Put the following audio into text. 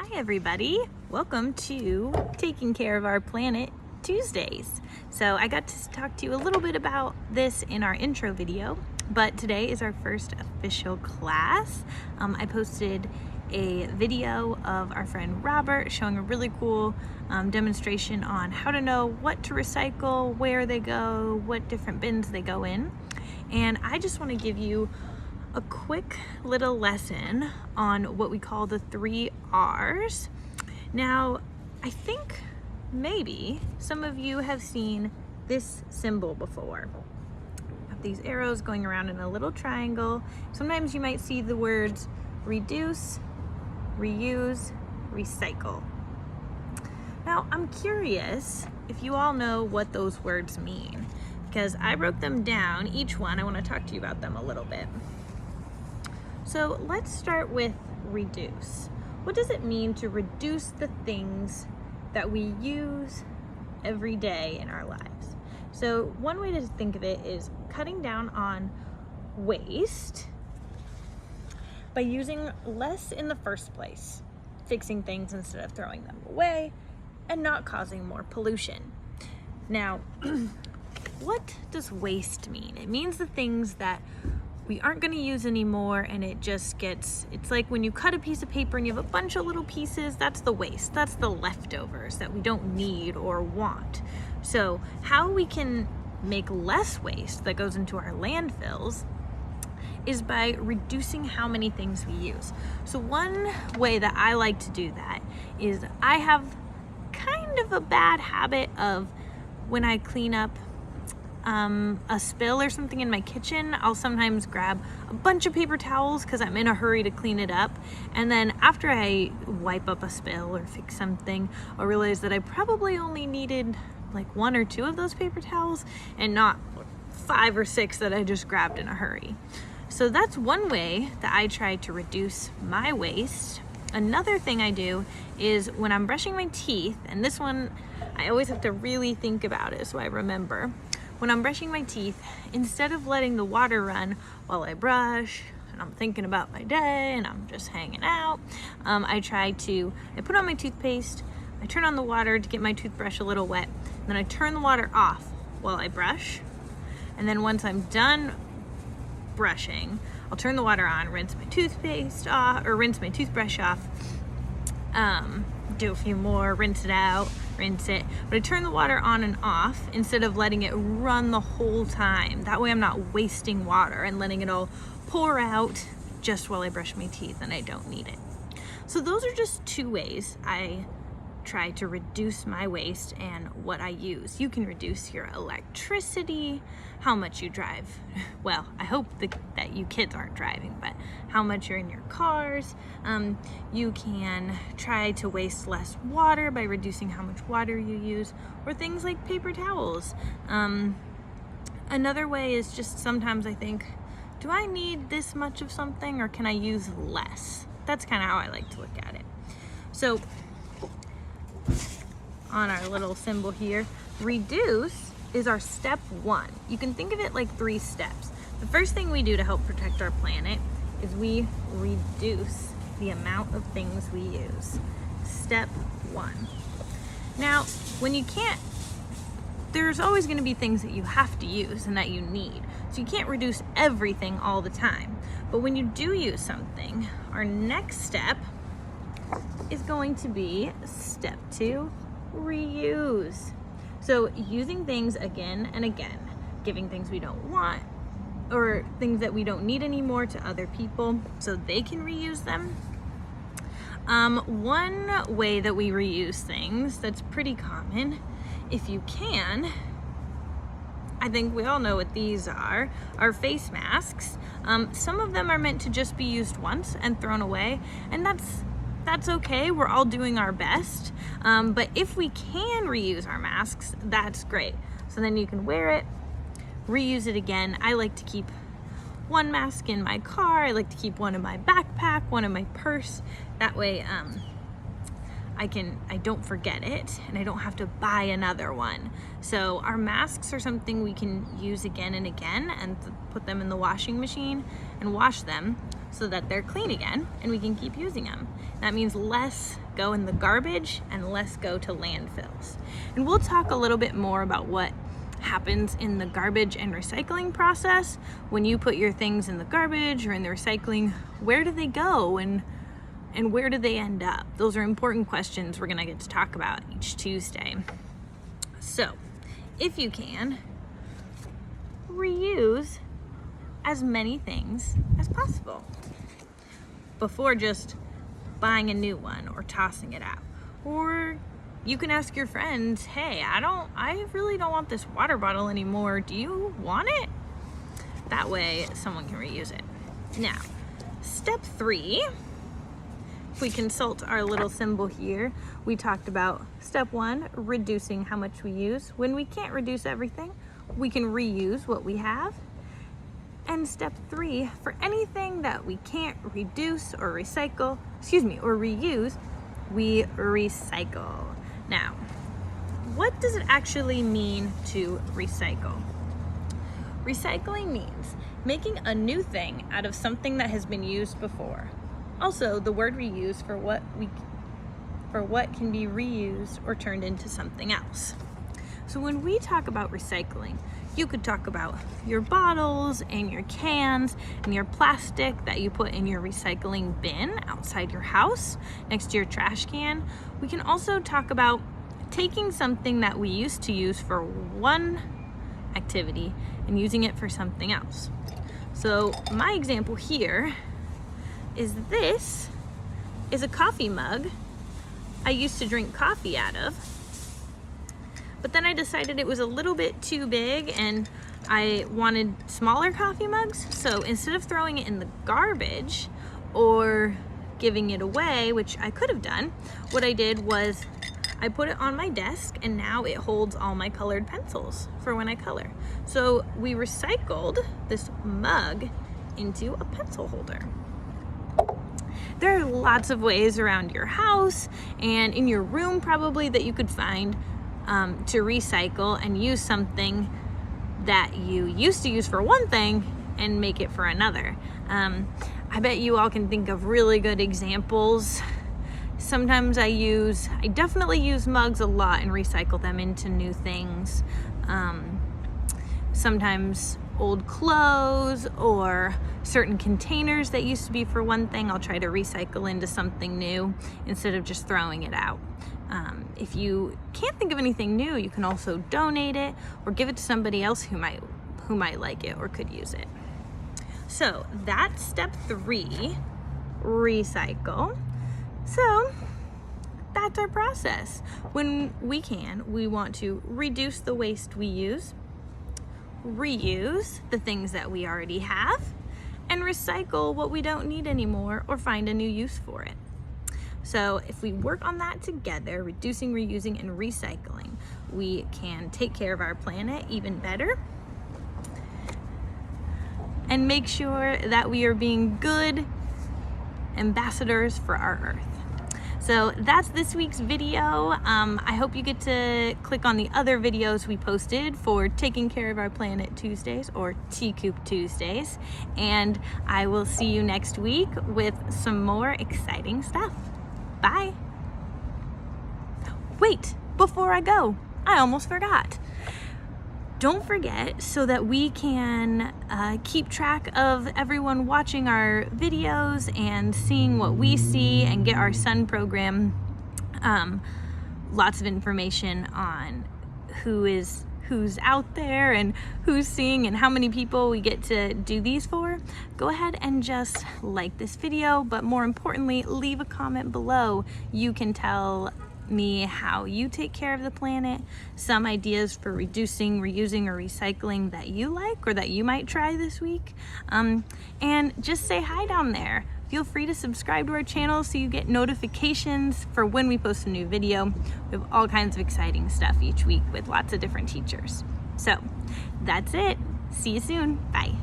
Hi everybody, welcome to Taking Care of Our Planet Tuesdays. So I got to talk to you a little bit about this in our intro video, but today is our first official class. I posted a video of our friend Robert showing a really cool demonstration on how to know what to recycle, where they go, what different bins they go in. And I just want to give you a quick little lesson on what we call the 3 R's. Now, I think maybe some of you have seen this symbol before. Have these arrows going around in a little triangle. Sometimes you might see the words reduce, reuse, recycle. Now, I'm curious if you all know what those words mean, because I wrote them down, each one. I want to talk to you about them a little bit. So let's start with reduce. What does it mean to reduce the things that we use every day in our lives? So one way to think of it is cutting down on waste by using less in the first place, fixing things instead of throwing them away, and not causing more pollution. Now, what does waste mean? It means the things that we aren't going to use anymore, and it just gets, it's like when you cut a piece of paper and you have a bunch of little pieces, that's the waste, that's the leftovers that we don't need or want. So how we can make less waste that goes into our landfills is by reducing how many things we use. So one way that I like to do that is I have kind of a bad habit of when I clean up a spill or something in my kitchen, I'll sometimes grab a bunch of paper towels because I'm in a hurry to clean it up. And then after I wipe up a spill or fix something, I'll realize that I probably only needed like 1 or 2 of those paper towels and not 5 or 6 that I just grabbed in a hurry. So that's one way that I try to reduce my waste. Another thing I do is when I'm brushing my teeth, and this one I always have to really think about it so I remember. When I'm brushing my teeth, instead of letting the water run while I brush and I'm thinking about my day and I'm just hanging out, I put on my toothpaste, I turn on the water to get my toothbrush a little wet, and then I turn the water off while I brush. And then once I'm done brushing, I'll turn the water on, rinse my toothpaste off, or rinse my toothbrush off, do a few more, rinse it out, rinse it. But I turn the water on and off instead of letting it run the whole time. That way I'm not wasting water and letting it all pour out just while I brush my teeth and I don't need it. So those are just 2 ways I try to reduce my waste and what I use. You can reduce your electricity, how much you drive. Well, I hope that you kids aren't driving, but how much you're in your cars. You can try to waste less water by reducing how much water you use, or things like paper towels. Another way is just sometimes I think, do I need this much of something, or can I use less? That's kind of how I like to look at it. So on our little symbol here, reduce is our step 1. You can think of it like 3 steps. The first thing we do to help protect our planet is we reduce the amount of things we use. Step 1. Now, when you can't, there's always going to be things that you have to use and that you need. So you can't reduce everything all the time. But when you do use something, our next step is going to be step 2, reuse. So using things again and again, giving things we don't want or things that we don't need anymore to other people so they can reuse them. One way that we reuse things that's pretty common, if you can, I think we all know what these are face masks. Some of them are meant to just be used once and thrown away, and that's okay. We're all doing our best. But if we can reuse our masks, that's great. So then you can wear it, reuse it again. I like to keep one mask in my car. I like to keep one in my backpack, one in my purse. That way, I don't forget it and I don't have to buy another one. So our masks are something we can use again and again and put them in the washing machine and wash them. so that they're clean again and we can keep using them. That means less go in the garbage and less go to landfills. And we'll talk a little bit more about what happens in the garbage and recycling process. When you put your things in the garbage or in the recycling, where do they go and where do they end up? Those are important questions we're gonna get to talk about each Tuesday. So, if you can, reuse as many things as possible before just buying a new one or tossing it out. Or you can ask your friends, hey, I really don't want this water bottle anymore. Do you want it? That way someone can reuse it. Now, step 3, if we consult our little symbol here, we talked about step 1, reducing how much we use. When we can't reduce everything, we can reuse what we have. And step 3, for anything that we can't reduce or recycle, or reuse, we recycle. Now, what does it actually mean to recycle? Recycling means making a new thing out of something that has been used before. Also, the word reuse for what can be reused or turned into something else. So when we talk about recycling, you could talk about your bottles and your cans and your plastic that you put in your recycling bin outside your house next to your trash can. We can also talk about taking something that we used to use for one activity and using it for something else. So my example here is this is a coffee mug I used to drink coffee out of, but then I decided it was a little bit too big and I wanted smaller coffee mugs. So instead of throwing it in the garbage or giving it away, which I could have done, what I did was I put it on my desk and now it holds all my colored pencils for when I color. So we recycled this mug into a pencil holder. There are lots of ways around your house and in your room probably that you could find to recycle and use something that you used to use for one thing and make it for another. I bet you all can think of really good examples. Sometimes I definitely use mugs a lot and recycle them into new things. Sometimes old clothes or certain containers that used to be for one thing, I'll try to recycle into something new instead of just throwing it out. If you can't think of anything new, you can also donate it or give it to somebody else who might like it or could use it. So that's step 3, recycle. So that's our process. When we can, we want to reduce the waste we use, reuse the things that we already have, and recycle what we don't need anymore or find a new use for it. So if we work on that together, reducing, reusing, and recycling, we can take care of our planet even better and make sure that we are being good ambassadors for our Earth. So that's this week's video. I hope you get to click on the other videos we posted for Taking Care of Our Planet Tuesdays or T-Coop Tuesdays. And I will see you next week with some more exciting stuff. Bye. Wait, before I go, I almost forgot. Don't forget, so that we can keep track of everyone watching our videos and seeing what we see and get our Sun program lots of information on who's out there and who's seeing and how many people we get to do these for. Go ahead and just like this video, but more importantly, leave a comment below. You can tell me how you take care of the planet, some ideas for reducing, reusing, or recycling that you like or that you might try this week, and just say hi down there. Feel free to subscribe to our channel so you get notifications for when we post a new video. We have all kinds of exciting stuff each week with lots of different teachers. So that's it. See you soon. Bye.